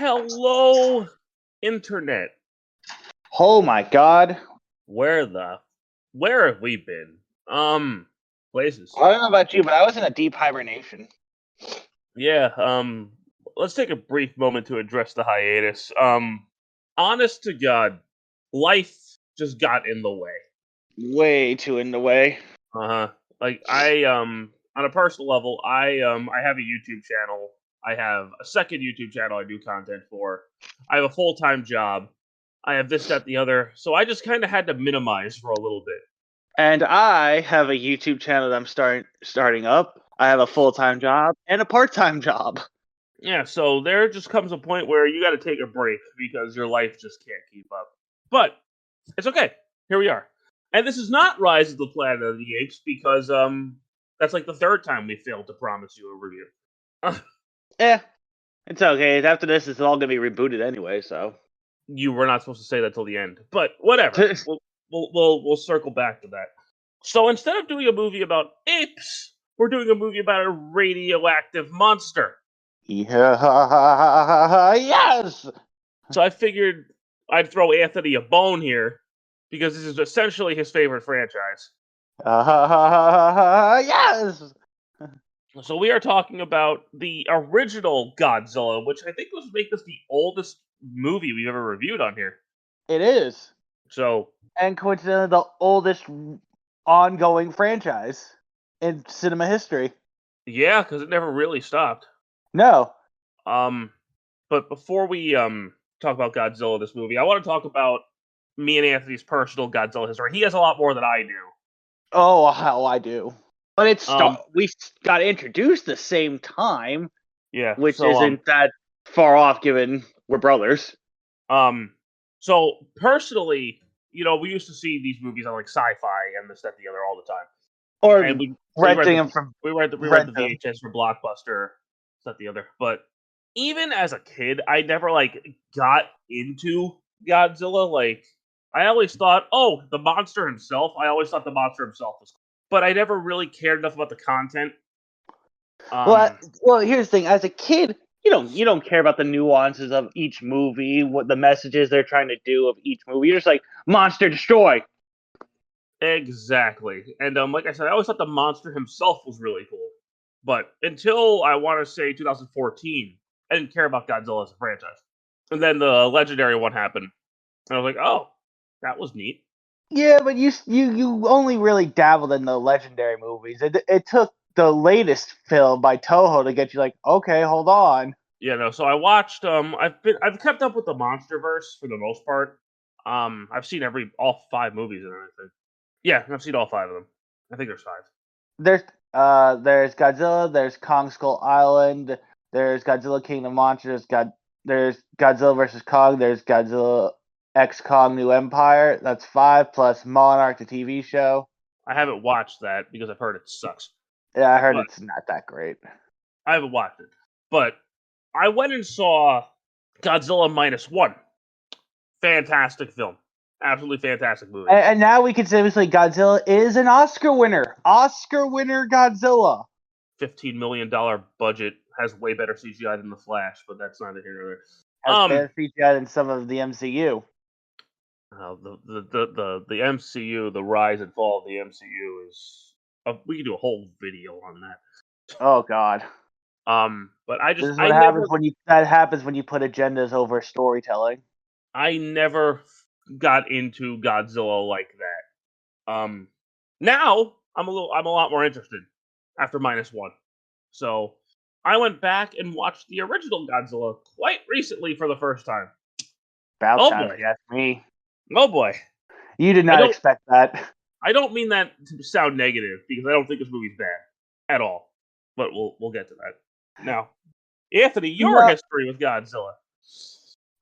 Hello, Internet. Oh my god. Where have we been? Places. I don't know about you, but I was in a deep hibernation. Yeah, let's take a brief moment to address the hiatus. Honest to God, life just got in the way. Way too in the way. Like on a personal level, I have a YouTube channel. I have a second YouTube channel I do content for. I have a full-time job. I have this, that, the other. So I just kind of had to minimize for a little bit. And I have a YouTube channel that I'm starting up. I have a full-time job and a part-time job. Yeah, so there just comes a point where you got to take a break because your life just can't keep up. But it's okay. Here we are. And this is not Rise of the Planet of the Apes because that's like the third time we failed to promise you a review. It's okay. After this, it's all gonna be rebooted anyway. So You were not supposed to say that till the end, but whatever. we'll circle back to that. So instead of doing a movie about apes, we're doing a movie about a radioactive monster. yes. So I figured I'd throw Anthony a bone here because this is essentially his favorite franchise. Yes. So we are talking about the original Godzilla, which I think was make this the oldest movie we've ever reviewed on here. It is. So, and coincidentally, the oldest ongoing franchise in cinema history. Yeah, because it never really stopped. No. But before we talk about Godzilla, this movie, I want to talk about me and Anthony's personal Godzilla history. He has a lot more than I do. Oh, how I do. But we got introduced the same time. Yeah. Which isn't that far off given we're brothers. So personally, we used to see these movies on like Sci-Fi and this, that, the other all the time. Or renting them from we read the VHS for Blockbuster, this, that, the other. But even as a kid, I never like got into Godzilla. Like I always thought, the monster himself. I always thought the monster himself was cool. But I never really cared enough about the content. Well, here's the thing. As a kid, you don't care about the nuances of each movie, what the messages they're trying to do of each movie. You're just like, monster destroy. Exactly. And like I said, I always thought the monster himself was really cool. But until I want to say 2014, I didn't care about Godzilla as a franchise. And then the Legendary one happened. And I was like, oh, that was neat. Yeah, but you only really dabbled in the Legendary movies. It took the latest film by Toho to get you like, okay, hold on. Yeah, no. So I watched. I've kept up with the MonsterVerse for the most part. I've seen all 5 movies and everything. Yeah, I've seen all 5 of them. I think there's 5. There's Godzilla. There's Kong Skull Island. There's Godzilla King of Monsters. There's Godzilla vs Kong. There's Godzilla X Kong New Empire. That's 5 plus Monarch, the TV show. I haven't watched that because I've heard it sucks. Yeah, I heard it's not that great. I haven't watched it, but I went and saw Godzilla -1. Fantastic film. Absolutely fantastic movie. And now we can say Godzilla is an Oscar winner. Oscar winner Godzilla. $15 million budget, has way better CGI than The Flash, but that's neither here nor there. Has better CGI than some of the MCU. The MCU, the rise and fall of the MCU is... we can do a whole video on that. Oh, God. But I just... This is what happens when you put agendas over storytelling. I never got into Godzilla like that. Now I'm a lot more interested after -1. So I went back and watched the original Godzilla quite recently for the first time. About time, if you ask me. Oh boy. You did not expect that. I don't mean that to sound negative because I don't think this movie's bad at all. But we'll get to that. Now, Anthony, your history with Godzilla.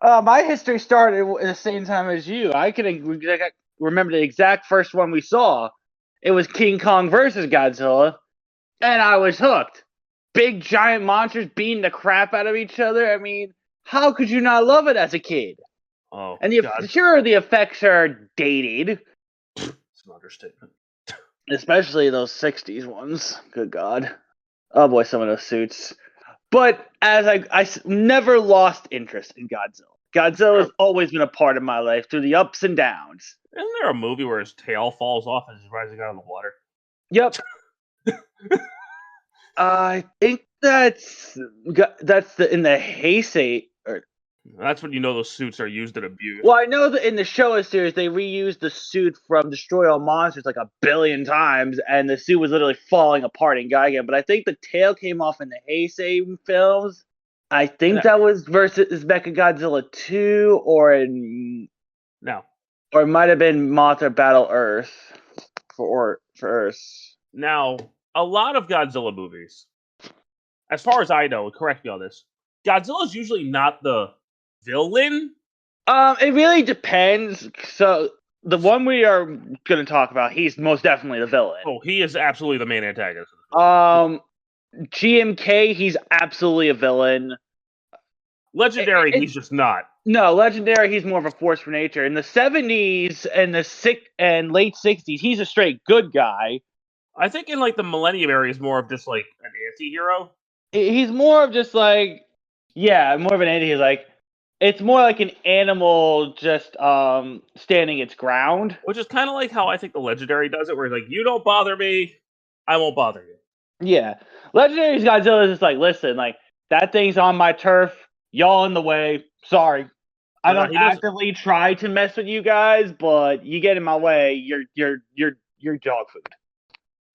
My history started at the same time as you. I remember the exact first one we saw. It was King Kong versus Godzilla, and I was hooked. Big giant monsters beating the crap out of each other. I mean, how could you not love it as a kid? Oh, and sure, the effects are dated. It's an understatement. Especially those 60s ones. Good God. Oh boy, some of those suits. But as I never lost interest in Godzilla. Godzilla has always been a part of my life through the ups and downs. Isn't there a movie where his tail falls off as he's rising out of the water? Yep. I think that's in the Heisei. That's when you know those suits are used and abused. Well, I know that in the Showa series they reused the suit from Destroy All Monsters like 1 billion times, and the suit was literally falling apart in Gigan. But I think the tail came off in the Heisei films. I think that was versus Mechagodzilla 2, or it might have been Mothra Battle Earth for Earth. Now, a lot of Godzilla movies, as far as I know, correct me on this, Godzilla's usually not the villain. It really depends. So the one we are going to talk about, he's most definitely the villain. Oh, he is absolutely the main antagonist. GMK, he's absolutely a villain. Legendary, he's just not. No, Legendary, he's more of a force for nature. In the 70s and late 60s, he's a straight good guy. I think in like the Millennium era, he's more of just like an anti-hero. He's more of just like, more of an anti-hero. Like, it's more like an animal just standing its ground. Which is kind of like how I think the Legendary does it, where he's like, you don't bother me, I won't bother you. Yeah. Legendary's Godzilla is just like, listen, like, that thing's on my turf, y'all in the way, sorry. I don't actively try to mess with you guys, but you get in my way, you're dog food.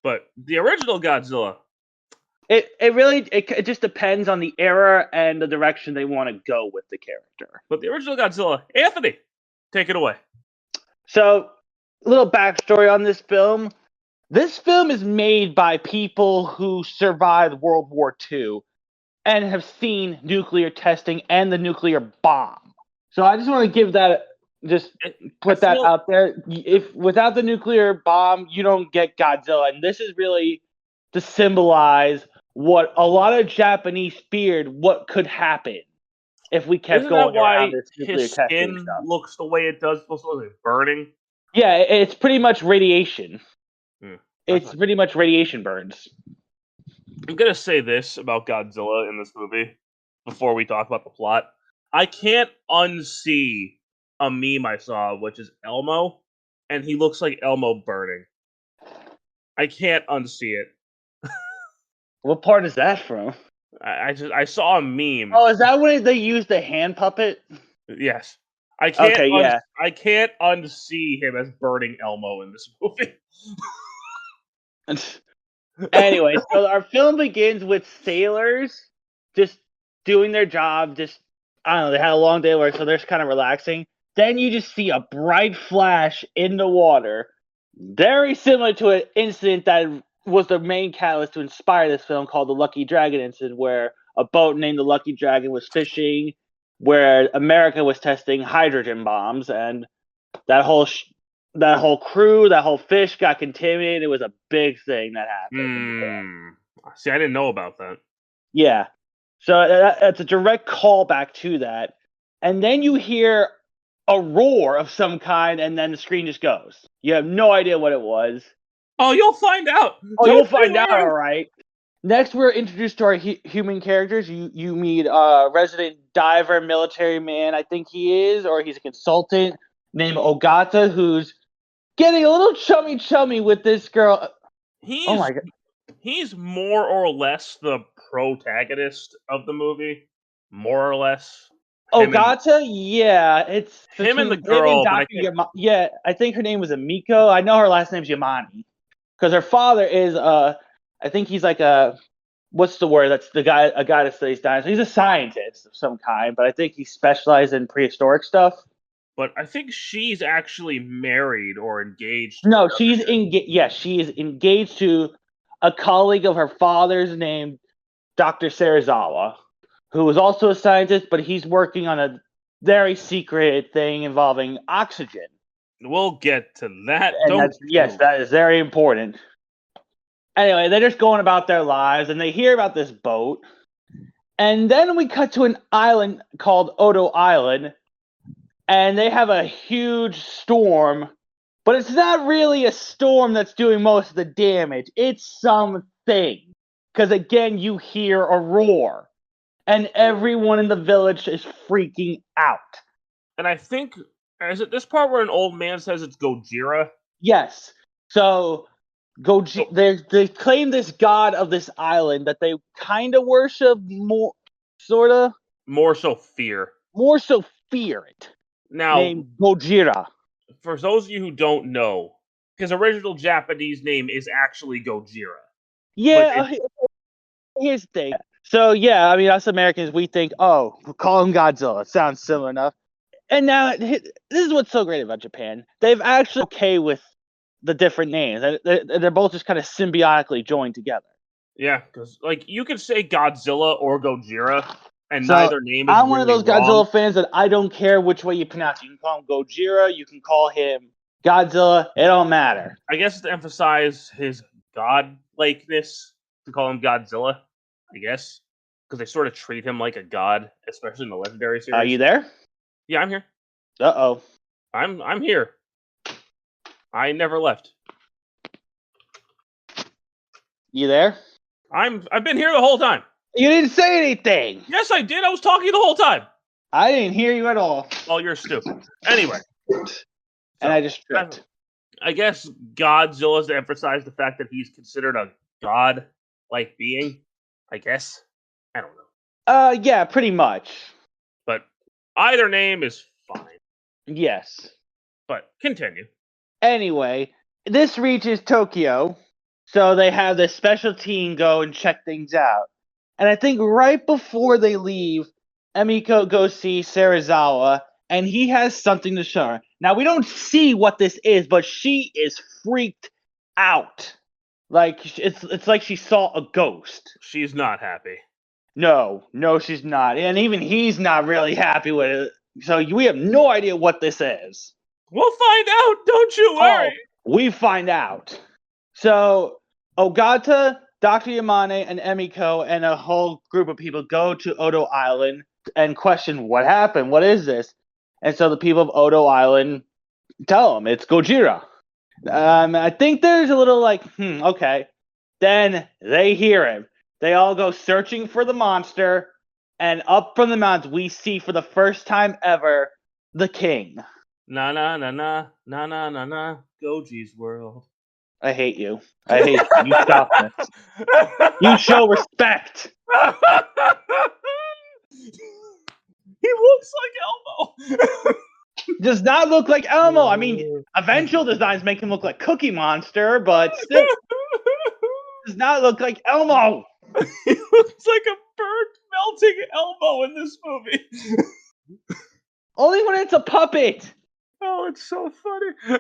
But the original Godzilla, it just depends on the era and the direction they want to go with the character. But the original Godzilla, Anthony, take it away. So, a little backstory on this film. This film is made by people who survived World War II and have seen nuclear testing and the nuclear bomb. So I just want to give that, put that out there. If without the nuclear bomb, you don't get Godzilla. And this is really to symbolize what a lot of Japanese feared what could happen if we kept going around this nuclear testing stuff. His skin looks the way it does, supposed to look burning? Yeah, it's pretty much radiation. It's pretty much radiation burns. I'm going to say this about Godzilla in this movie before we talk about the plot. I can't unsee a meme I saw, which is Elmo, and he looks like Elmo burning. I can't unsee it. What part is that from? I saw a meme. Oh, is that when they used the hand puppet? Yes. I can't I can't unsee him as burning Elmo in this movie. Anyway, so our film begins with sailors just doing their job. I don't know, they had a long day of work, so they're just kind of relaxing. Then you just see a bright flash in the water, very similar to an incident that was the main catalyst to inspire this film, called the Lucky Dragon incident, where a boat named the Lucky Dragon was fishing, where America was testing hydrogen bombs, and that whole crew, that whole fish got contaminated. It was a big thing that happened. See, I didn't know about that. Yeah. So that's a direct callback to that. And then you hear a roar of some kind, and then the screen just goes. You have no idea what it was. Oh, you'll find out. You'll find out, all right. Next, we're introduced to our human characters. You meet a resident diver, military man, I think he is, or he's a consultant, named Ogata, who's getting a little chummy with this girl. Oh my god. He's more or less the protagonist of the movie. More or less. Ogata? Yeah. It's him and the girl. I think her name was Amiko. I know her last name's Yamani. Because her father is, I think he's like what's the word? That's a guy that studies dinosaurs. He's a scientist of some kind, but I think he specialized in prehistoric stuff. But I think she's actually married or engaged. No, she's engaged. Yes, she is engaged to a colleague of her father's named Dr. Serizawa, who is also a scientist, but he's working on a very secret thing involving oxygen. We'll get to that. Yes, that is very important. Anyway, they're just going about their lives, and they hear about this boat. And then we cut to an island called Odo Island, and they have a huge storm. But it's not really a storm that's doing most of the damage. It's something. Because, again, you hear a roar. and everyone in the village is freaking out. And I think, is it this part where an old man says it's Gojira? Yes. So they claim this god of this island that they kind of worship more, sort of. More so fear. More so fear it. Now, Named Gojira. For those of you who don't know, his original Japanese name is actually Gojira. Yeah, here's the thing. So, yeah, I mean, us Americans, we think, oh, we'll call him Godzilla. It sounds similar enough. And now, this is what's so great about Japan. They've actually okay with the different names. They're both just kind of symbiotically joined together. Yeah, because, like, you could say Godzilla or Gojira, and neither name is I'm one of those wrong. Godzilla fans that I don't care which way you pronounce it. You can call him Gojira, you can call him Godzilla. It don't matter. I guess to emphasize his god-likeness, to call him Godzilla, I guess. Because they sort of treat him like a god, especially in the Legendary series. Are you there? Yeah, I'm here. Uh-oh. I'm here. I never left. You there? I've been here the whole time. You didn't say anything. Yes, I did. I was talking the whole time. I didn't hear you at all. Oh, you're stupid. Anyway. And I just tripped. I guess Godzilla's to emphasize the fact that he's considered a god-like being. I guess. I don't know. Yeah, pretty much. But either name is fine. Yes. But continue. Anyway, this reaches Tokyo, so they have this special team go and check things out. And I think right before they leave, Emiko goes see Serizawa, and he has something to show her. Now, we don't see what this is, but she is freaked out. Like, it's like she saw a ghost. She's not happy. No, she's not. And even he's not really happy with it. So we have no idea what this is. We'll find out, don't you worry. We find out. So, Ogata, Dr. Yamane, and Emiko, and a whole group of people go to Odo Island and question what happened. What is this? And so the people of Odo Island tell them it's Gojira. I think there's a little like, okay. Then they hear him. They all go searching for the monster, and up from the mountains we see for the first time ever the king. Na na na na na na na na Goji's world. I hate you. I hate you. You stop this. You show respect. He looks like Elmo. Does not look like Elmo. I mean, eventual designs make him look like Cookie Monster, but still does not look like Elmo. He looks like a burnt, melting Elmo in this movie. Only when it's a puppet. Oh, it's so funny.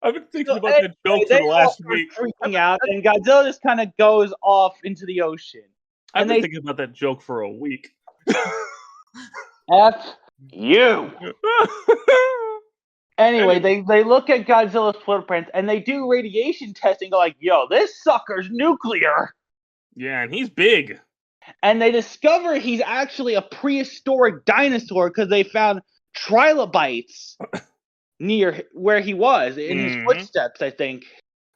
I've been thinking about that joke for the last week. Freaking out, and Godzilla just kind of goes off into the ocean. I've been thinking about that joke for a week. F you. Anyway, they look at Godzilla's footprints and they do radiation testing. Go like, yo, this sucker's nuclear. Yeah, and he's big. And they discover he's actually a prehistoric dinosaur because they found trilobites near where he was in his footsteps, I think.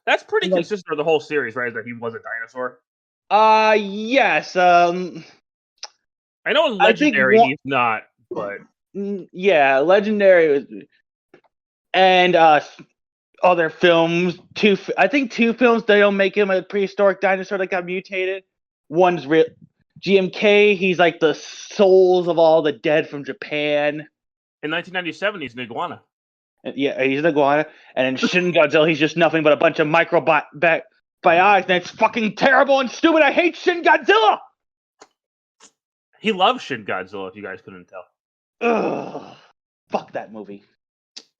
That's pretty consistent for the whole series, right? That he was a dinosaur. Yes. I know in Legendary he's not, but yeah, Legendary and other films. I think two films they don't make him a prehistoric dinosaur that got mutated. One's real. GMK, he's like the souls of all the dead from Japan. In 1997, he's an iguana. Yeah, he's an iguana. And in Shin Godzilla, he's just nothing but a bunch of microbiotics, and it's fucking terrible and stupid. I hate Shin Godzilla! He loves Shin Godzilla, if you guys couldn't tell. Ugh. Fuck that movie.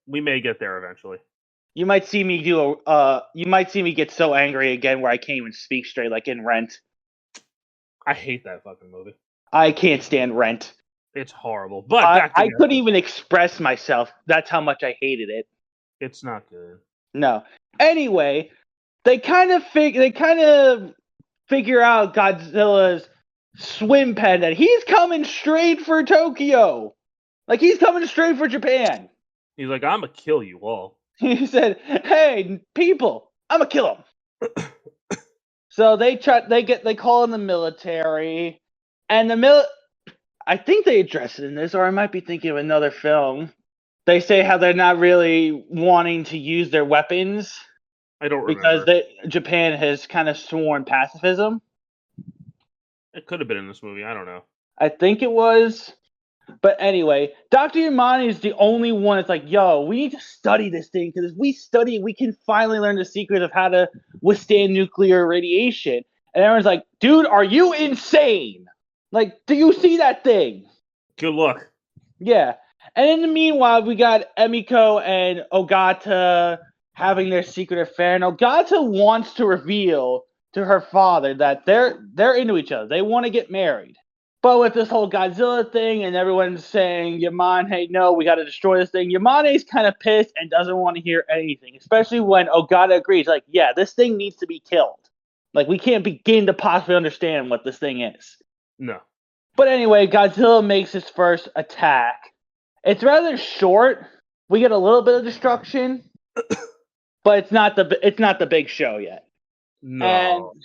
We may get there eventually. You might see me you might see me get so angry again where I can't even speak straight, like in Rent. I hate that fucking movie. I can't stand Rent. It's horrible. But I couldn't even express myself. That's how much I hated it. It's not good. No. Anyway, they kind of figure out Godzilla's swim pen that he's coming straight for Tokyo. Like he's coming straight for Japan. He's like, I'm gonna kill you all. He said, "Hey, people, I'm gonna kill them." So they call in the military, And I think they address it in this, or I might be thinking of another film. They say how they're not really wanting to use their weapons I don't because remember. Japan has kind of sworn pacifism. It could have been in this movie. I don't know. I think it was. But anyway, Dr. Yamane is the only one that's like, yo, we need to study this thing because if we study it, we can finally learn the secret of how to withstand nuclear radiation. And everyone's like, dude, are you insane? Like, do you see that thing? Good luck. Yeah. And in the meanwhile, we got Emiko and Ogata having their secret affair. And Ogata wants to reveal to her father that they're into each other. They want to get married. But with this whole Godzilla thing and everyone's saying, Yamane, hey, no, we got to destroy this thing, Yamane's kind of pissed and doesn't want to hear anything, especially when Ogata agrees, like, yeah, this thing needs to be killed. Like, we can't begin to possibly understand what this thing is. No. But anyway, Godzilla makes his first attack. It's rather short. We get a little bit of destruction, but it's not the big show yet. No. And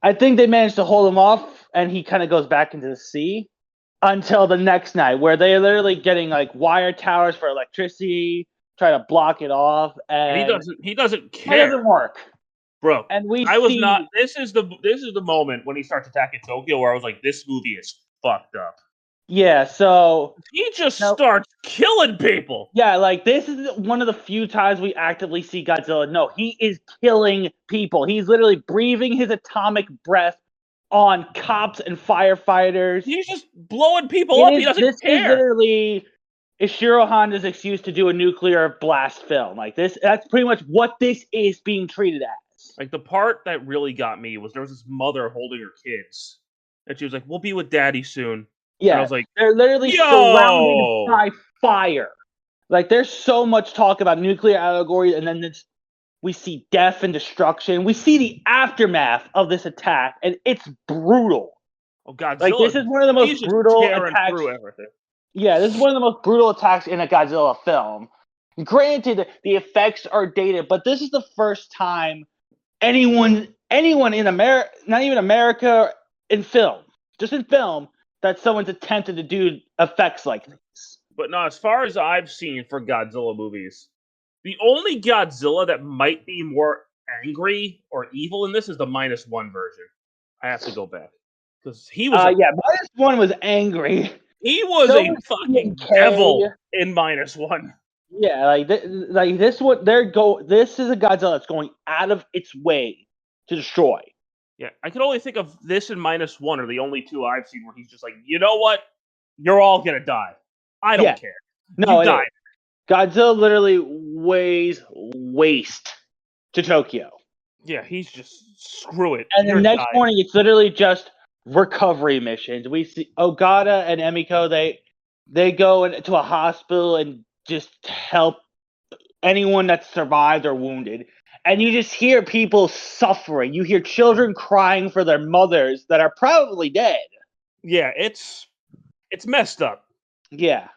I think they managed to hold him off, and he kind of goes back into the sea until the next night, where they're literally getting like wire towers for electricity, try to block it off, and he doesn't care. It doesn't work, bro. And This is the moment when he starts attacking Tokyo where I was like, this movie is fucked up. Yeah, so he just starts killing people. Yeah, like this is one of the few times we actively see Godzilla. No, he is killing people. He's literally breathing his atomic breath on cops and firefighters. He's just blowing people up. He doesn't care. This is literally Ishiro Honda's excuse to do a nuclear blast film. Like that's pretty much what this is being treated as. Like the part that really got me was there was this mother holding her kids, and she was like, "We'll be with Daddy soon." Yeah, and I was like, they're literally surrounded by fire. Like there's so much talk about nuclear allegory, and then we see death and destruction. We see the aftermath of this attack, and it's brutal. Oh, Godzilla! Like this is one of the most brutal attacks. Through everything. Yeah, this is one of the most brutal attacks in a Godzilla film. Granted, the effects are dated, but this is the first time anyone in America, not even America, in film, just in film, that someone's attempted to do effects like this. But no, as far as I've seen for Godzilla movies, the only Godzilla that might be more angry or evil in this is the -1 version. I have to go back. Because he was -1 was angry. He was a fucking devil in -1. Yeah, like this one this is a Godzilla that's going out of its way to destroy. Yeah, I can only think of this and -1 are the only two I've seen where he's just like, you know what? You're all gonna die. I don't care. No, you died. Godzilla literally weighs waste to Tokyo. Yeah, he's just screw it. And the next morning, it's literally just recovery missions. We see Ogata and Emiko. They go into a hospital and just help anyone that's survived or wounded. And you just hear people suffering. You hear children crying for their mothers that are probably dead. Yeah, it's messed up. Yeah.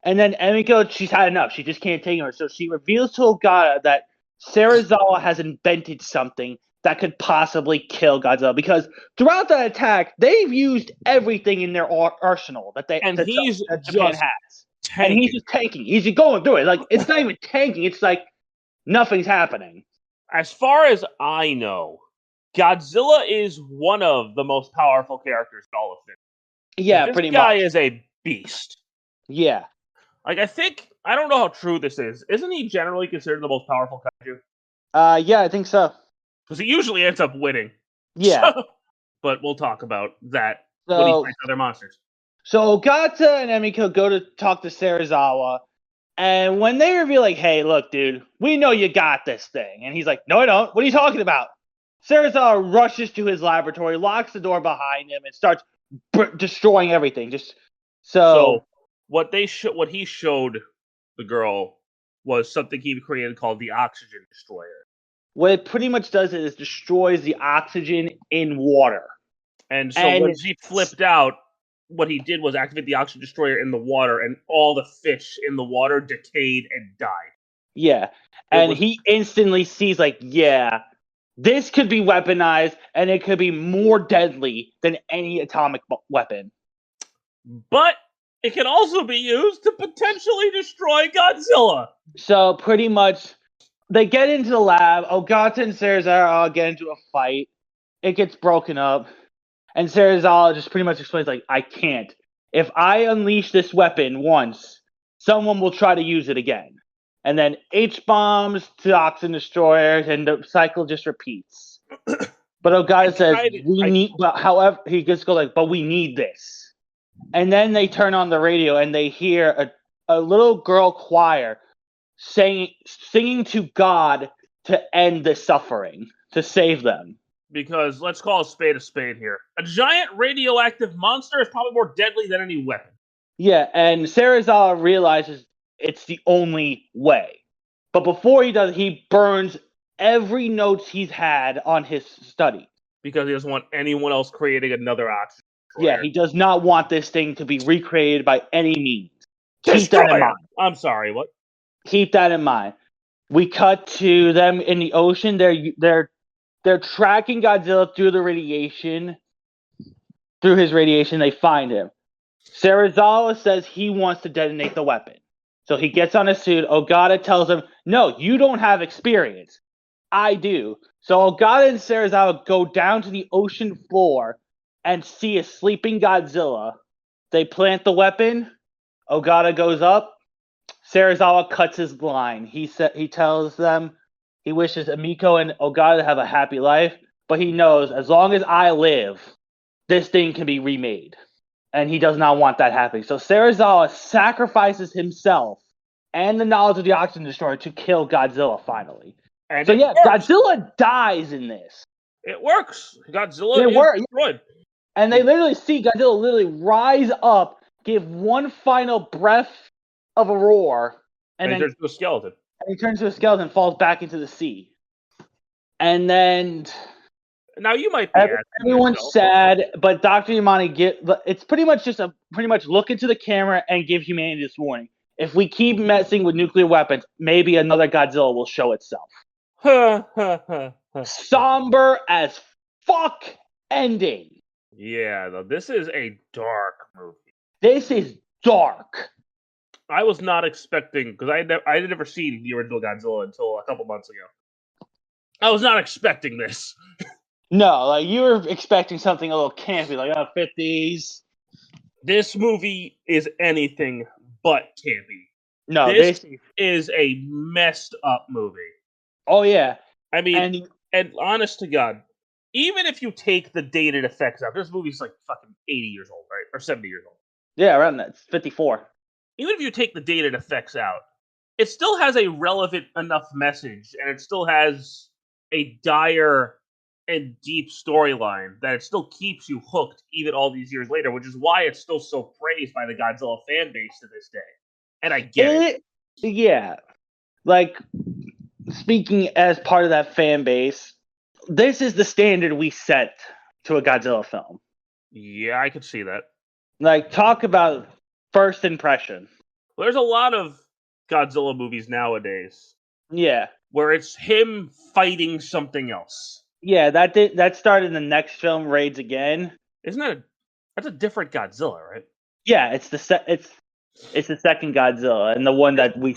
And then Emiko, she's had enough. She just can't take it. So she reveals to Ogata that Serizawa has invented something that could possibly kill Godzilla. Because throughout that attack, they've used everything in their arsenal that Japan has. And he's just tanking. He's just going through it. Like, it's not even tanking. It's like nothing's happening. As far as I know, Godzilla is one of the most powerful characters in all of this. Yeah, pretty much. This guy is a beast. Yeah. Like, I don't know how true this is. Isn't he generally considered the most powerful kaiju? Yeah, I think so. Because he usually ends up winning. Yeah. But we'll talk about that when he fights other monsters. So Ogata and Emiko go to talk to Serizawa, and when they reveal, like, hey, look, dude, we know you got this thing. And he's like, no, I don't. What are you talking about? Serizawa rushes to his laboratory, locks the door behind him, and starts destroying everything. So what he showed the girl was something he created called the Oxygen Destroyer. What it pretty much does is destroys the oxygen in water. And so when she flipped out, what he did was activate the Oxygen Destroyer in the water, and all the fish in the water decayed and died. Yeah. And he instantly sees, like, yeah, This could be weaponized, and it could be more deadly than any atomic weapon. But it can also be used to potentially destroy Godzilla. So pretty much, they get into the lab. Ogata and Serizawa get into a fight. It gets broken up. And Serizawa just pretty much explains, like, I can't. If I unleash this weapon once, someone will try to use it again. And then H-bombs to Oxygen Destroyers, and the cycle just repeats. But Ogata says, however, he just goes like, but we need this. And then they turn on the radio, and they hear a little girl choir singing to God to end the suffering, to save them. Because let's call a spade here. A giant radioactive monster is probably more deadly than any weapon. Yeah, and Serizawa realizes it's the only way. But before he does, he burns every notes he's had on his study. Because he doesn't want anyone else creating another oxygen. Yeah, he does not want this thing to be recreated by any means. Keep that in mind. I'm sorry, what? Keep that in mind. We cut to them in the ocean. They're tracking Godzilla through the radiation. Through his radiation, they find him. Serizawa says he wants to detonate the weapon. So he gets on a suit. Ogata tells him, no, you don't have experience. I do. So Ogata and Serizawa go down to the ocean floor and see a sleeping Godzilla. They plant the weapon. Ogata goes up. Serizawa cuts his line. He tells them he wishes Emiko and Ogata to have a happy life, but he knows as long as I live, this thing can be remade. And he does not want that happening. So Serizawa sacrifices himself and the knowledge of the Oxygen Destroyer to kill Godzilla finally. And so yeah, works. Godzilla dies in this. It works. Godzilla is destroyed. And they literally see Godzilla literally rise up, give one final breath of a roar, and then he turns to a skeleton. And he turns to a skeleton and falls back into the sea. And then now you might be everyone's sad, but Dr. Yamane it's pretty much just look into the camera and give humanity this warning. If we keep messing with nuclear weapons, maybe another Godzilla will show itself. Somber as fuck ending. Yeah, though, this is a dark movie. This is dark. I was not expecting, because I had never seen the original Godzilla until a couple months ago. I was not expecting this. No, like you were expecting something a little campy, like 50s. This movie is anything but campy. No, this is a messed up movie. Oh yeah, I mean, and honest to God, even if you take the dated effects out, this movie's like fucking 80 years old, right? Or 70 years old. Yeah, around that. It's 54. Even if you take the dated effects out, it still has a relevant enough message, and it still has a dire and deep storyline that it still keeps you hooked even all these years later, which is why it's still so praised by the Godzilla fan base to this day. And I get it. Yeah. Like, speaking as part of that fan base, this is the standard we set to a Godzilla film. Yeah, I could see that. Like, talk about first impression. Well, there's a lot of Godzilla movies nowadays. Yeah. Where it's him fighting something else. Yeah, that started in the next film, Raids Again. Isn't that's a different Godzilla, right? Yeah, it's the second Godzilla, and the one that we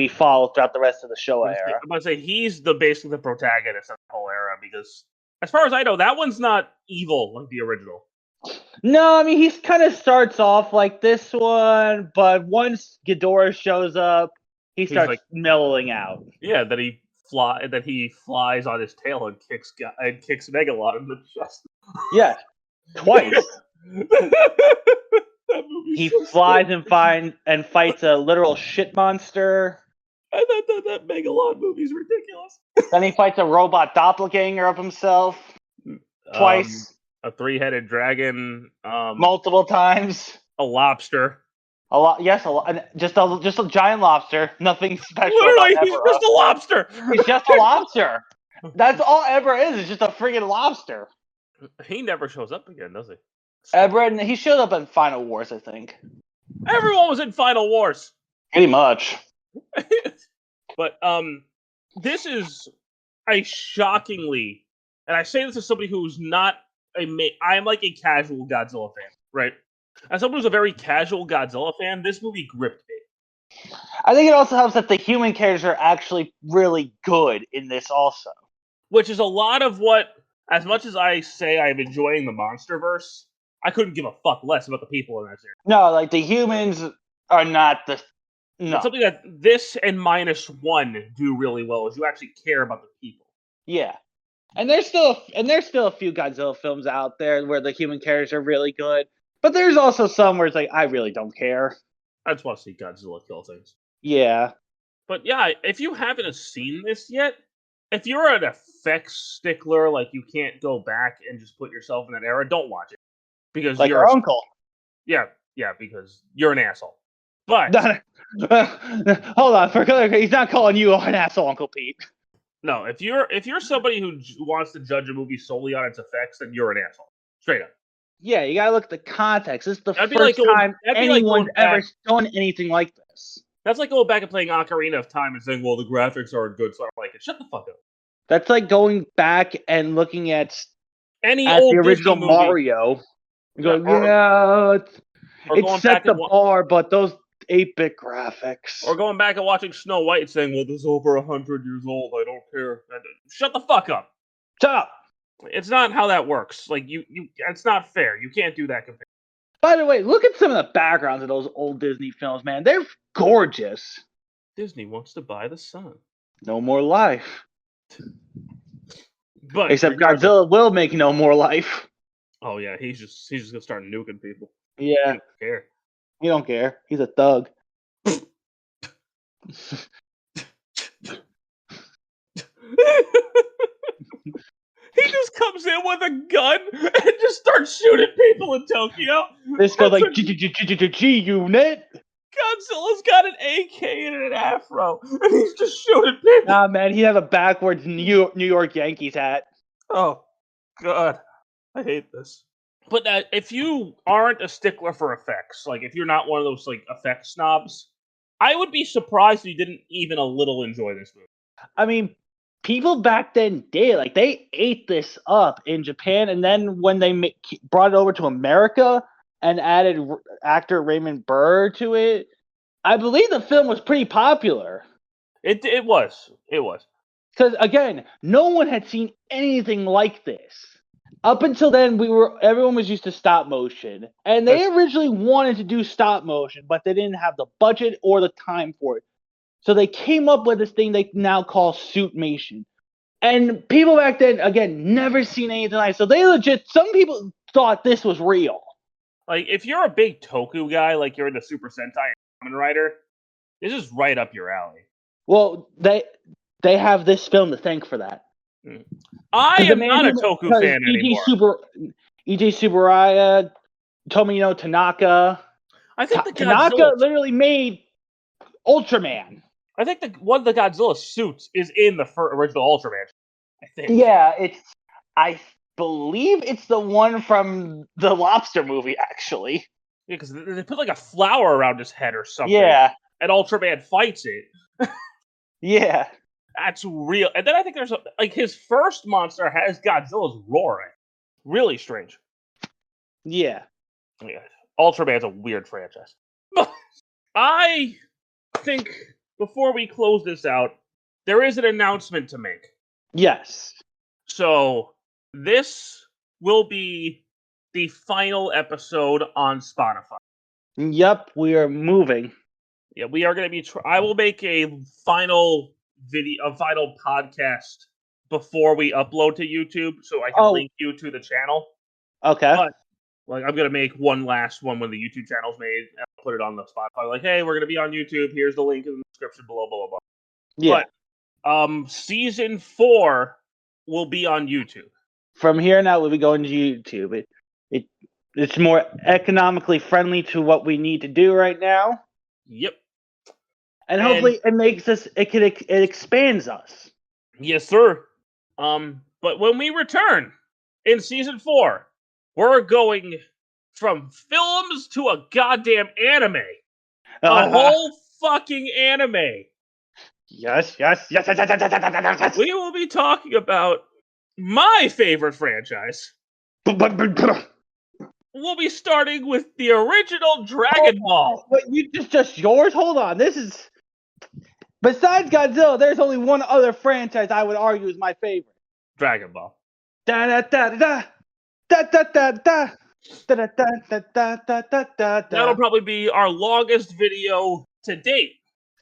follow throughout the rest of the Showa era. I'm about to say he's basically the protagonist of the whole era, because as far as I know, that one's not evil like the original. No, I mean he kind of starts off like this one, but once Ghidorah shows up, he starts like, mellowing out. Yeah, that he flies on his tail and kicks Megalon in the chest. Yeah, twice. He flies and fights a literal shit monster. That Megalon movie's ridiculous. Then he fights a robot doppelganger of himself twice. A 3-headed dragon. Multiple times. A lobster. Just a giant lobster. Nothing special. Literally, he's just a lobster. He's just a lobster. That's all Ebra is. It's just a friggin' lobster. He never shows up again, does he? Ebra, he showed up in Final Wars, I think. Everyone was in Final Wars. Pretty much. But this is, I shockingly, and I say this as somebody who's not I'm like a casual Godzilla fan, right? As someone who's a very casual Godzilla fan, this movie gripped me. I think it also helps that the human characters are actually really good in this also. Which is a lot of what, as much as I say I'm enjoying the MonsterVerse, I couldn't give a fuck less about the people in that series. No, like the humans are not the. No. It's something that this and -1 do really well is you actually care about the people. Yeah. And there's still a few Godzilla films out there where the human characters are really good. But there's also some where it's like, I really don't care. I just want to see Godzilla kill things. Yeah. But yeah, if you haven't seen this yet, if you're an effects stickler, like you can't go back and just put yourself in that era, don't watch it. Because like you're our uncle. Yeah, because you're an asshole. But hold on, he's not calling you an asshole, Uncle Pete. No, if you're somebody who wants to judge a movie solely on its effects, then you're an asshole. Straight up. Yeah, you gotta look at the context. This is the first time anyone's ever done anything like this. That's like going back and playing Ocarina of Time and saying, well, the graphics aren't good, so I don't like it. Shut the fuck up. That's like going back and looking at old the original Disney Mario. Going, it set the bar, but those 8-bit graphics. Or going back and watching Snow White and saying, well, this is over 100 years old, I don't care. Shut the fuck up. Shut up. It's not how that works. Like, it's not fair. You can't do that comparison. By the way, look at some of the backgrounds of those old Disney films, man. They're gorgeous. Disney wants to buy the sun. No more life. But except Godzilla will make no more life. Oh yeah, he's just gonna start nuking people. Yeah. He don't care. He don't care. He's a thug. He just comes in with a gun and just starts shooting people in Tokyo. This goes like G-Unit. Godzilla's got an AK and an afro, and he's just shooting people. Nah, man, he has a backwards New York Yankees hat. Oh, God. I hate this. But if you aren't a stickler for effects, like if you're not one of those like effects snobs, I would be surprised if you didn't even a little enjoy this movie. I mean, people back then did. Like, they ate this up in Japan, and then when they brought it over to America and added actor Raymond Burr to it, I believe the film was pretty popular. It was. Because, again, no one had seen anything like this. Up until then, everyone was used to stop motion. And they originally wanted to do stop motion, but they didn't have the budget or the time for it. So they came up with this thing they now call suitmation. And people back then, again, never seen anything like it. So they some people thought this was real. Like, if you're a big Toku guy, like you're into Super Sentai and Kamen Rider, this is right up your alley. Well, they have this film to thank for that. I am not a Toku fan anymore. E.J. Tsuburaya, Tomino Tanaka. I think Tanaka literally made Ultraman. I think one of the Godzilla suits is in the original Ultraman. I think. Yeah, I believe it's the one from the Lobster movie, actually. Yeah, because they put like a flower around his head or something. Yeah. And Ultraman fights it. Yeah. That's real. And then I think there's his first monster has Godzilla's roar in it. Really strange. Yeah. Yeah. Ultraman's a weird franchise. I think before we close this out, there is an announcement to make. Yes. So this will be the final episode on Spotify. Yep, we are moving. Yeah, we are going to be. I will make a final podcast before we upload to YouTube, so I can link you to the channel. Okay. But I'm going to make one last one when the YouTube channel's made, and I'll put it on the Spotify. Like, hey, we're going to be on YouTube. Here's the link in the description below, blah, blah, blah. Yeah. But season 4 will be on YouTube. From here now, we'll be going to YouTube. It's more economically friendly to what we need to do right now. Yep. And hopefully it expands us. Yes, sir. But when we return in season 4, we're going from films to a goddamn anime. A whole fucking anime. Yes. we will be talking about my favorite franchise. We'll be starting with the original Dragon Ball. But just yours? Hold on. This is besides Godzilla. There's only one other franchise I would argue is my favorite. Dragon Ball. Da da da da da da da da. That'll probably be our longest video to date.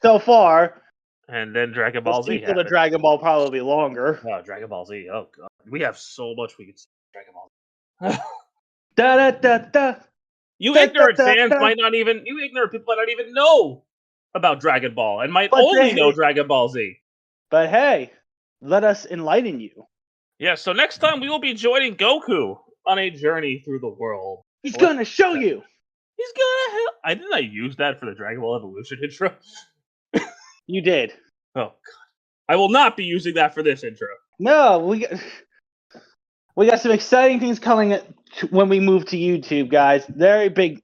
So far. And then Dragon Ball Z. The Dragon Ball probably longer. Oh, Dragon Ball Z. Oh god, we have so much we could say. Dragon Ball. Da da da da. You ignorant fans might not even. You ignorant people might not even know about Dragon Ball and might only know Dragon Ball Z. But hey, let us enlighten you. Yeah. So next time we will be joining Goku on a journey through the world. He's gonna show you. He's gonna. Didn't I use that for the Dragon Ball Evolution intro? You did. Oh god. I will not be using that for this intro. No, we got some exciting things coming when we move to YouTube, guys. Very big,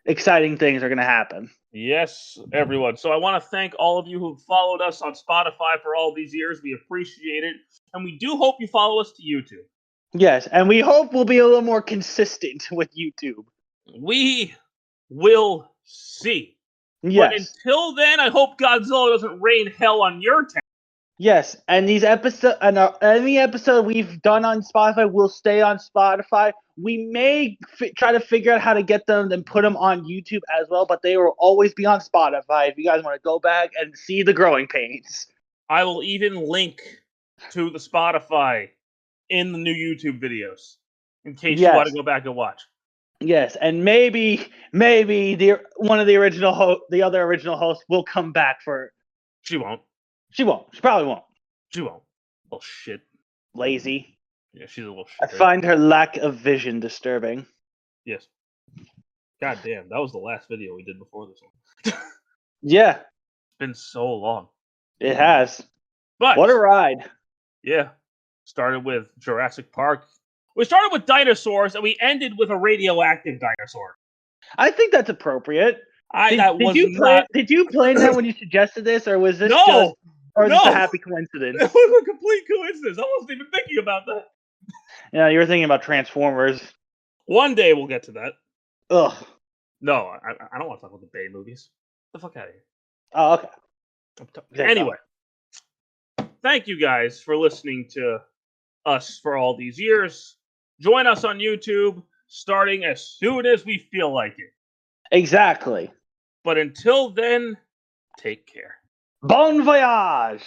exciting things are going to happen. Yes, everyone. So I want to thank all of you who have followed us on Spotify for all these years. We appreciate it. And we do hope you follow us to YouTube. Yes, and we hope we'll be a little more consistent with YouTube. We will see. Yes. But until then, I hope Godzilla doesn't rain hell on your town. Yes, and these episodes, and any episode we've done on Spotify will stay on Spotify. We may try to figure out how to get them and put them on YouTube as well, but they will always be on Spotify if you guys want to go back and see the growing pains. I will even link to the Spotify in the new YouTube videos in case you want to go back and watch. Yes, and maybe the other original host will come back for. She won't. She won't. She probably won't. She won't. Little shit. Lazy. Yeah, she's a little shit. I find her lack of vision disturbing. Yes. God damn, that was the last video we did before this one. Yeah. It's been so long. It has. But what a ride. Yeah. Started with Jurassic Park. We started with dinosaurs and we ended with a radioactive dinosaur. I think that's appropriate. Did you plan that when you suggested this, or was this just a happy coincidence? It was a complete coincidence. I wasn't even thinking about that. Yeah, you were thinking about Transformers. One day we'll get to that. Ugh. No, I don't want to talk about the Bay movies. Get the fuck out of here. Oh, okay. Anyway, thank you guys for listening to us for all these years. Join us on YouTube starting as soon as we feel like it. Exactly. But until then, take care. Bon voyage!